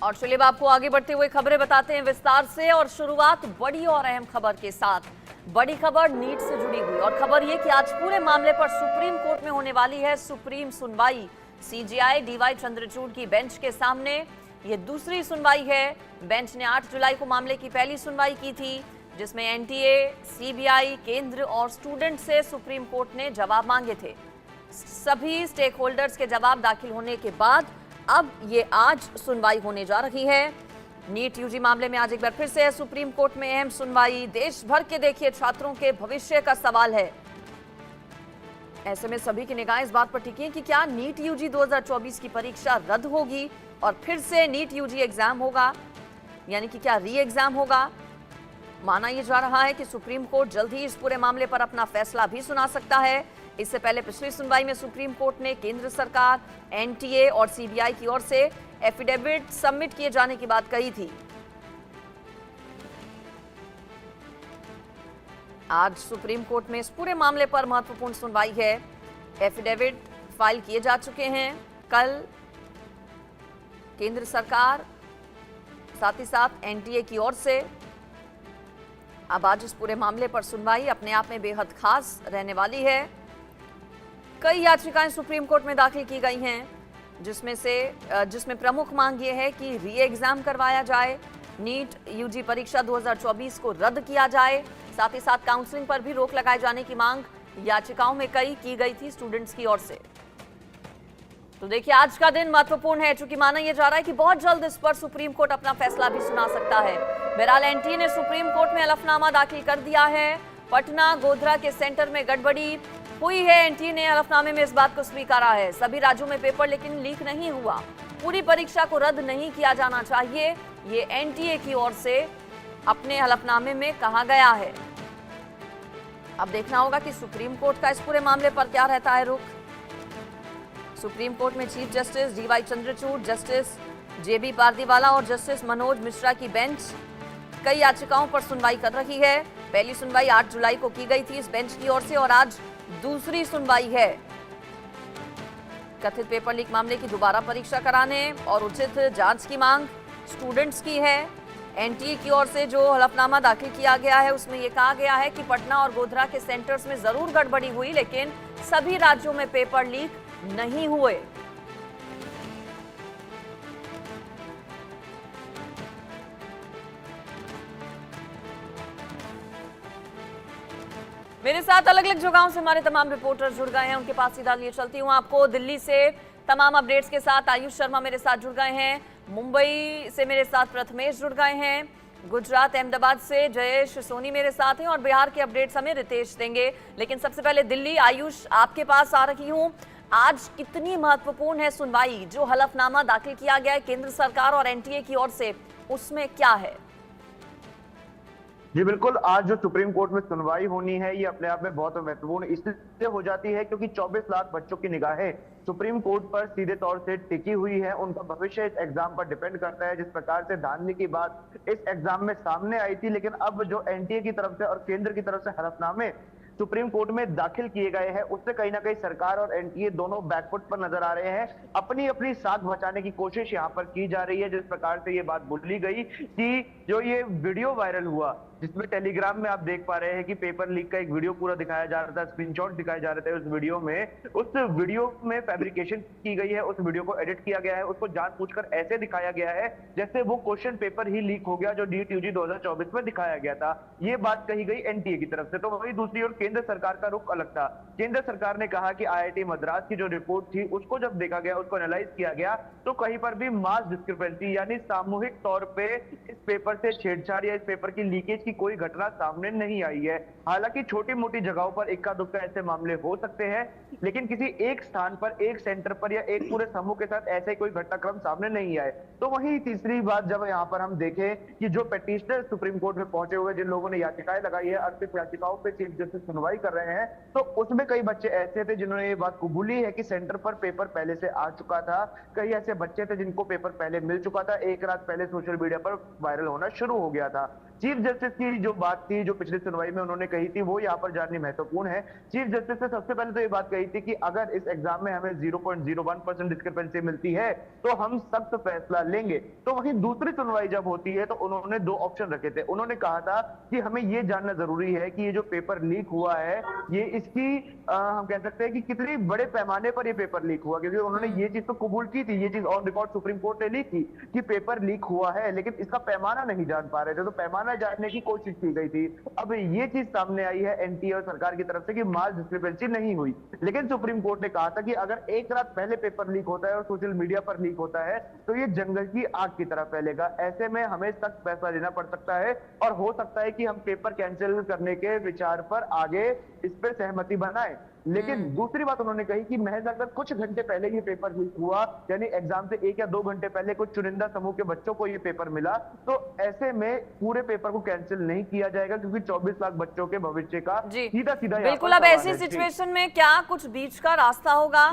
और चलिए आपको आगे बढ़ते हुए खबरें बताते हैं विस्तार से। और शुरुआत बड़ी और अहम खबर के साथ। बड़ी खबर नीट से जुड़ी हुई और खबर ये कि आज पूरे मामले पर सुप्रीम कोर्ट में होने वाली है सुप्रीम सुनवाई। सीजेआई डीवाई चंद्रचूड़ की बेंच के सामने ये दूसरी सुनवाई है। बेंच ने 8 जुलाई को मामले की पहली सुनवाई की थी, जिसमें एनटीए, सीबीआई, केंद्र और स्टूडेंट से सुप्रीम कोर्ट ने जवाब मांगे थे। सभी स्टेक होल्डर्स के जवाब दाखिल होने के बाद अब ये आज सुनवाई होने जा रही है। नीट यूजी मामले में आज एक बार फिर से है सुप्रीम कोर्ट में अहम सुनवाई। देश भर के देखिए छात्रों के भविष्य का सवाल है। ऐसे में सभी की निगाहें इस बात पर टिकी हैं कि क्या नीट यूजी 2024 की परीक्षा रद्द होगी और फिर से नीट यूजी एग्जाम होगा, यानी कि क्या री एग्जाम होगा। माना यह जा रहा है कि सुप्रीम कोर्ट जल्द ही इस पूरे मामले पर अपना फैसला भी सुना सकता है। इससे पहले पिछली सुनवाई में सुप्रीम कोर्ट ने केंद्र सरकार, एनटीए और सीबीआई की ओर से एफिडेविट सबमिट किए जाने की बात कही थी। आज सुप्रीम कोर्ट में इस पूरे मामले पर महत्वपूर्ण सुनवाई है। एफिडेविट फाइल किए जा चुके हैं। कल केंद्र सरकार साथ ही साथ एनटीए की ओर से। अब आज इस पूरे मामले पर सुनवाई अपने आप में बेहद खास रहने वाली है। कई याचिकाएं सुप्रीम कोर्ट में दाखिल की गई हैं, जिसमें प्रमुख मांग ये है कि री एग्जाम करवाया जाए, नीट यूजी परीक्षा 2024 को रद्द किया जाए, साथ ही साथ काउंसलिंग पर भी रोक लगाए जाने की मांग याचिकाओं में कई की गई थी स्टूडेंट्स की ओर से। तो देखिए आज का दिन महत्वपूर्ण है, चूंकि माना यह जा रहा है कि बहुत जल्द इस पर सुप्रीम कोर्ट अपना फैसला भी सुना सकता है। बहरहाल एनटीए ने सुप्रीम कोर्ट में हलफनामा दाखिल कर दिया है। पटना गोधरा के सेंटर में गड़बड़ी हुई है। एनटीए ने हलफनामे में इस बात को स्वीकारा है। सभी राज्यों में पेपर लेकिन लीक नहीं हुआ। पूरी परीक्षा को रद्द नहीं किया जाना चाहिए, ये एनटीए की ओर से अपने हलफनामे में कहा गया है। अब देखना होगा कि सुप्रीम कोर्ट का इस पूरे मामले पर क्या रहता है रुख। सुप्रीम कोर्ट में chief justice DY Chandrachud, justice JB Pardiwala और जस्टिस मनोज मिश्रा की बेंच कई याचिकाओं पर सुनवाई कर रही है। पहली सुनवाई 8 जुलाई को की गई थी इस बेंच की ओर से और आज दूसरी सुनवाई है। कथित पेपर लीक मामले की दोबारा परीक्षा कराने और उचित जांच की मांग स्टूडेंट्स की है। एनटीए की ओर से जो हलफनामा दाखिल किया गया है उसमें यह कहा गया है कि पटना और गोधरा के सेंटर्स में जरूर गड़बड़ी हुई, लेकिन सभी राज्यों में पेपर लीक नहीं हुए। मेरे साथ अलग अलग जगहों से हमारे तमाम रिपोर्टर जुड़ गए हैं, उनके पास सीधा लिए चलती हूं आपको। दिल्ली से तमाम अपडेट्स के साथ आयुष शर्मा मेरे साथ जुड़ गए हैं। मुंबई से मेरे साथ प्रथमेश जुड़ गए हैं। गुजरात अहमदाबाद से जयेश सोनी मेरे साथ हैं और बिहार के अपडेट्स हमें रितेश देंगे। लेकिन सबसे पहले दिल्ली, आयुष आपके पास आ रही हूं। आज कितनी महत्वपूर्ण है सुनवाई? जो हलफनामा दाखिल किया गया है केंद्र सरकार और एनटीए की ओर से, उसमें क्या है? जी बिल्कुल, आज जो सुप्रीम कोर्ट में सुनवाई होनी है ये अपने आप में बहुत महत्वपूर्ण इसलिए हो जाती है क्योंकि 24 लाख बच्चों की निगाहें सुप्रीम कोर्ट पर सीधे तौर से टिकी हुई है। उनका भविष्य इस एग्जाम पर डिपेंड करता है। जिस प्रकार से धांधली की बात इस एग्जाम में सामने आई थी, लेकिन अब जो एनटीए की तरफ से और केंद्र की तरफ से हलफनामे सुप्रीम कोर्ट में दाखिल किए गए हैं, उससे कहीं ना कहीं सरकार और एनटीए दोनों बैकफुट पर नजर आ रहे हैं। अपनी अपनी साख बचाने की कोशिश यहाँ पर की जा रही है। जिस प्रकार से ये बात बोली गई कि जो ये वीडियो वायरल हुआ जिसमें टेलीग्राम में आप देख पा रहे हैं कि पेपर लीक का एक वीडियो पूरा दिखाया जा रहा था, स्क्रीनशॉट दिखाए जा रहे थे उस वीडियो में फैब्रिकेशन की गई है, उस वीडियो को एडिट किया गया है, उसको जानबूझकर ऐसे दिखाया गया है जैसे वो क्वेश्चन पेपर ही लीक हो गया जो नीट यूजी 2024 में दिखाया गया था। ये बात कही गई एनटीए की तरफ से। तो वही दूसरी ओर केंद्र सरकार का रुख अलग था। केंद्र सरकार ने कहा कि आईआईटी मद्रास की जो रिपोर्ट थी उसको जब देखा गया, उसको एनालाइज किया गया, तो कहीं पर भी मास डिस्क्रिपेंसी यानी सामूहिक तौर पे इस पेपर से छेड़छाड़ या इस पेपर की लीकेज की कोई घटना सामने नहीं आई है। हालांकि छोटी मोटी जगहों पर इक्का दुक्का ऐसे मामले हो सकते हैं, लेकिन किसी एक स्थान पर, एक सेंटर पर या एक पूरे समूह के साथ ऐसे कोई घटनाक्रम सामने नहीं आए। तो वही तीसरी बात जब यहाँ पर हम देखें कि जो पेटिशनर सुप्रीम कोर्ट में पहुंचे हुए, जिन लोगों ने याचिकाएं लगाई है, 38 याचिकाओं पे चीफ जस्टिस सुनवाई कर रहे हैं, तो उसमें कई बच्चे ऐसे थे जिन्होंने ये बात कबूली है कि सेंटर पर पेपर पहले से आ चुका था। कई ऐसे बच्चे थे जिनको पेपर पहले मिल चुका था, एक रात पहले सोशल मीडिया पर वायरल होना शुरू हो गया था। चीफ जस्टिस की जो बात थी, जो पिछली सुनवाई में उन्होंने कही थी, वो यहाँ पर जाननी महत्वपूर्ण है। चीफ जस्टिस ने सबसे पहले तो ये बात कही थी कि अगर इस एग्जाम में हमें 0.01% डिस्क्रिपेंसी मिलती है तो हम सख्त फैसला लेंगे। तो वहीं दूसरी सुनवाई जब होती है तो उन्होंने दो ऑप्शन रखे थे। उन्होंने कहा था कि हमें ये जानना जरूरी है कि ये जो पेपर लीक हुआ है, ये इसकी हम कह सकते हैं कि कितनी बड़े पैमाने पर ये पेपर लीक हुआ, क्योंकि उन्होंने ये चीज तो कबूल की थी, ये चीज ऑन रिकॉर्ड सुप्रीम कोर्ट ने ली थी कि पेपर लीक हुआ है, लेकिन इसका पैमाना नहीं जान पा रहे थे, तो पैमाना जानने की कोशिश की गई थी। अब ये चीज सामने आई है एनटीए और सरकार की तरफ से कि मास डिस्क्रिपेंसी नहीं हुई, लेकिन सुप्रीम कोर्ट ने कहा था कि अगर एक रात पहले पेपर लीक होता है और सोशल मीडिया पर लीक होता है तो ये जंगल की आग की तरह फैलेगा। ऐसे में हमें सख्त फैसला लेना पड़ सकता है और हो सकता है कि हम पेपर कैंसिल करने के विचार पर आगे इस पर सहमति बनाए। लेकिन दूसरी बात उन्होंने कही कि महज अगर कुछ घंटे पहले ये पेपर लीक हुआ, यानी एग्जाम से 1 या 2 घंटे पहले कुछ चुनिंदा समूह के बच्चों को ये पेपर मिला, तो ऐसे में पूरे पेपर को कैंसिल नहीं किया जाएगा, क्योंकि 24 लाख बच्चों के भविष्य का जी सीधा सीधा बिल्कुल। अब ऐसी सिचुएशन में क्या कुछ बीच का रास्ता होगा,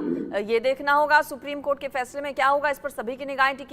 ये देखना होगा सुप्रीम कोर्ट के फैसले में क्या होगा, इस पर सभी की निगाहें टिकी हैं।